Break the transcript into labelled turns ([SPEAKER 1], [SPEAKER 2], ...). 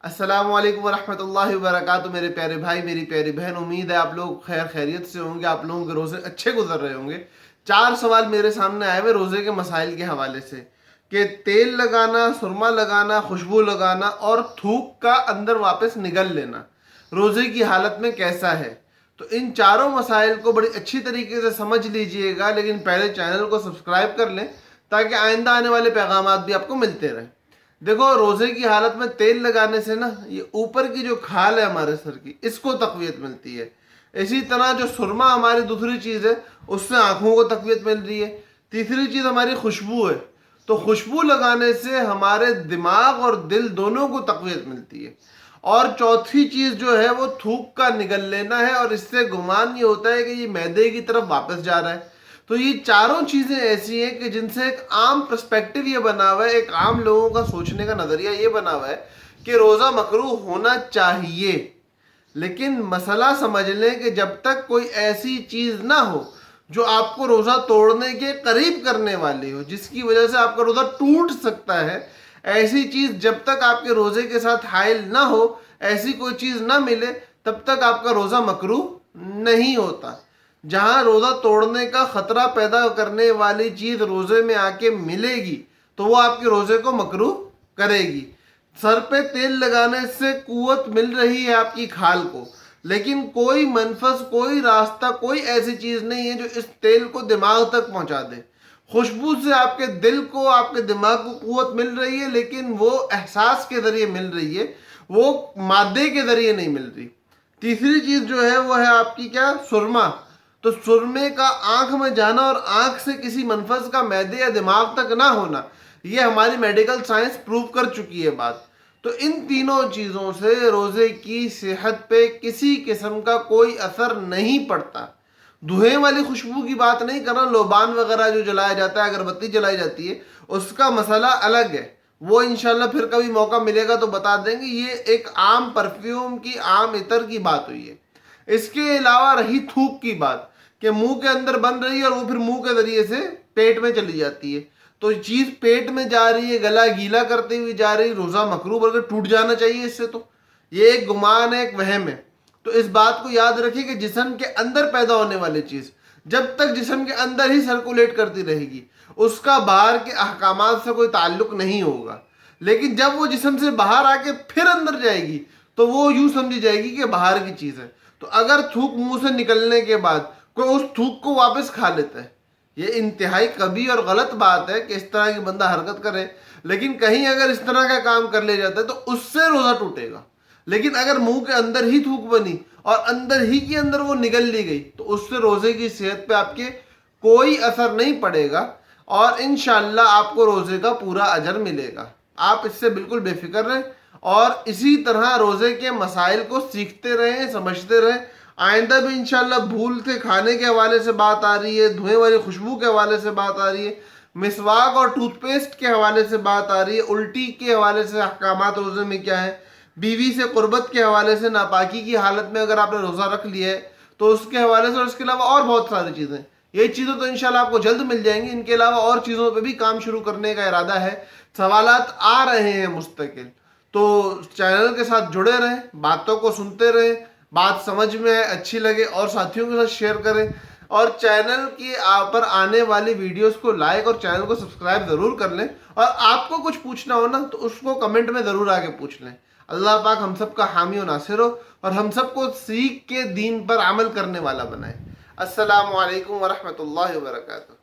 [SPEAKER 1] السلام علیکم ورحمۃ اللہ وبرکاتہ میرے پیارے بھائی میری پیاری بہن، امید ہے آپ لوگ خیر خیریت سے ہوں گے، آپ لوگوں کے روزے اچھے گزر رہے ہوں گے۔ 4 سوال میرے سامنے آئے ہوئے روزے کے مسائل کے حوالے سے کہ تیل لگانا، سرما لگانا، خوشبو لگانا اور تھوک کا اندر واپس نگل لینا روزے کی حالت میں کیسا ہے۔ تو ان چاروں مسائل کو بڑی اچھی طریقے سے سمجھ لیجئے گا، لیکن پہلے چینل کو سبسکرائب کر لیں تاکہ آئندہ آنے والے پیغامات بھی آپ کو ملتے رہیں۔ دیکھو، روزے کی حالت میں تیل لگانے سے نا یہ اوپر کی جو کھال ہے ہمارے سر کی، اس کو تقویت ملتی ہے۔ اسی طرح جو سرما ہماری دوسری چیز ہے، اس سے آنکھوں کو تقویت مل رہی ہے۔ تیسری چیز ہماری خوشبو ہے، تو خوشبو لگانے سے ہمارے دماغ اور دل دونوں کو تقویت ملتی ہے۔ اور چوتھی چیز جو ہے وہ تھوک کا نگل لینا ہے، اور اس سے گمان یہ ہوتا ہے کہ یہ معدے کی طرف واپس جا رہا ہے۔ تو یہ چاروں چیزیں ایسی ہیں کہ جن سے ایک عام پرسپیکٹو یہ بنا ہوا ہے، ایک عام لوگوں کا سوچنے کا نظریہ یہ بنا ہوا ہے کہ روزہ مکروہ ہونا چاہیے۔ لیکن مسئلہ سمجھ لیں کہ جب تک کوئی ایسی چیز نہ ہو جو آپ کو روزہ توڑنے کے قریب کرنے والی ہو، جس کی وجہ سے آپ کا روزہ ٹوٹ سکتا ہے، ایسی چیز جب تک آپ کے روزے کے ساتھ حائل نہ ہو، ایسی کوئی چیز نہ ملے، تب تک آپ کا روزہ مکروہ نہیں ہوتا۔ جہاں روزہ توڑنے کا خطرہ پیدا کرنے والی چیز روزے میں آ کے ملے گی تو وہ آپ کے روزے کو مکروہ کرے گی۔ سر پہ تیل لگانے سے قوت مل رہی ہے آپ کی کھال کو، لیکن کوئی منفذ، کوئی راستہ، کوئی ایسی چیز نہیں ہے جو اس تیل کو دماغ تک پہنچا دے۔ خوشبو سے آپ کے دل کو، آپ کے دماغ کو قوت مل رہی ہے، لیکن وہ احساس کے ذریعے مل رہی ہے، وہ مادے کے ذریعے نہیں مل رہی۔ تیسری چیز جو ہے وہ ہے آپ کی کیا؟ سرما۔ تو سرمے کا آنکھ میں جانا اور آنکھ سے کسی منفذ کا معدے یا دماغ تک نہ ہونا، یہ ہماری میڈیکل سائنس پروو کر چکی ہے بات۔ تو ان تینوں چیزوں سے روزے کی صحت پہ کسی قسم کا کوئی اثر نہیں پڑتا۔ دھوئیں والی خوشبو کی بات نہیں کر رہا، لوبان وغیرہ جو جلایا جاتا ہے، اگربتی جلائی جاتی ہے، اس کا مسئلہ الگ ہے، وہ انشاءاللہ پھر کبھی موقع ملے گا تو بتا دیں گے۔ یہ ایک عام پرفیوم کی، عام عطر کی بات ہوئی ہے۔ اس کے علاوہ رہی تھوک کی بات کہ منہ کے اندر بن رہی ہے اور وہ پھر منہ کے ذریعے سے پیٹ میں چلی جاتی ہے، تو چیز پیٹ میں جا رہی ہے، گلا گیلا کرتے ہوئی جا رہی ہے، روزہ مکروہ بلکہ ٹوٹ جانا چاہیے اس سے۔ تو یہ ایک گمان ہے، ایک وہم ہے۔ تو اس بات کو یاد رکھیے کہ جسم کے اندر پیدا ہونے والی چیز جب تک جسم کے اندر ہی سرکولیٹ کرتی رہے گی، اس کا باہر کے احکامات سے کوئی تعلق نہیں ہوگا۔ لیکن جب وہ جسم سے باہر آ کے پھر اندر جائے گی تو وہ یوں سمجھی جائے گی کہ باہر کی چیز ہے۔ تو اگر تھوک منہ سے نکلنے کے بعد کوئی اس تھوک کو واپس کھا لیتا ہے، یہ انتہائی کبھی اور غلط بات ہے کہ اس طرح کی بندہ حرکت کرے، لیکن کہیں اگر اس طرح کا کام کر لیا جاتا ہے تو اس سے روزہ ٹوٹے گا۔ لیکن اگر منہ کے اندر ہی تھوک بنی اور اندر ہی کے اندر وہ نگل لی گئی تو اس سے روزے کی صحت پہ آپ کے کوئی اثر نہیں پڑے گا، اور انشاءاللہ آپ کو روزے کا پورا اجر ملے گا۔ آپ اس سے بالکل بے فکر رہیں، اور اسی طرح روزے کے مسائل کو سیکھتے رہیں، سمجھتے رہیں۔ آئندہ بھی انشاءاللہ بھول کے کھانے کے حوالے سے بات آ رہی ہے، دھوئیں والی خوشبو کے حوالے سے بات آ رہی ہے، مسواک اور ٹوتھ پیسٹ کے حوالے سے بات آ رہی ہے، الٹی کے حوالے سے احکامات روزے میں کیا ہے، بیوی سے قربت کے حوالے سے، ناپاکی کی حالت میں اگر آپ نے روزہ رکھ لیا ہے تو اس کے حوالے سے، اور اس کے علاوہ اور بہت ساری چیزیں۔ یہ چیزیں تو انشاءاللہ آپ کو جلد مل جائیں گی۔ ان کے علاوہ اور چیزوں پہ بھی کام شروع کرنے کا ارادہ ہے، سوالات آ رہے ہیں مستقل۔ تو چینل کے ساتھ جڑے رہیں، باتوں کو سنتے رہیں، بات سمجھ میں اچھی لگے اور ساتھیوں کے ساتھ شیئر کریں، اور چینل کی پر آنے والی ویڈیوز کو لائک اور چینل کو سبسکرائب ضرور کر لیں۔ اور آپ کو کچھ پوچھنا ہو نا تو اس کو کمنٹ میں ضرور آگے پوچھ لیں۔ اللہ پاک ہم سب کا حامی و ناصر ہو، اور ہم سب کو سیکھ کے دین پر عمل کرنے والا بنائے۔ السلام علیکم ورحمۃ اللہ وبرکاتہ۔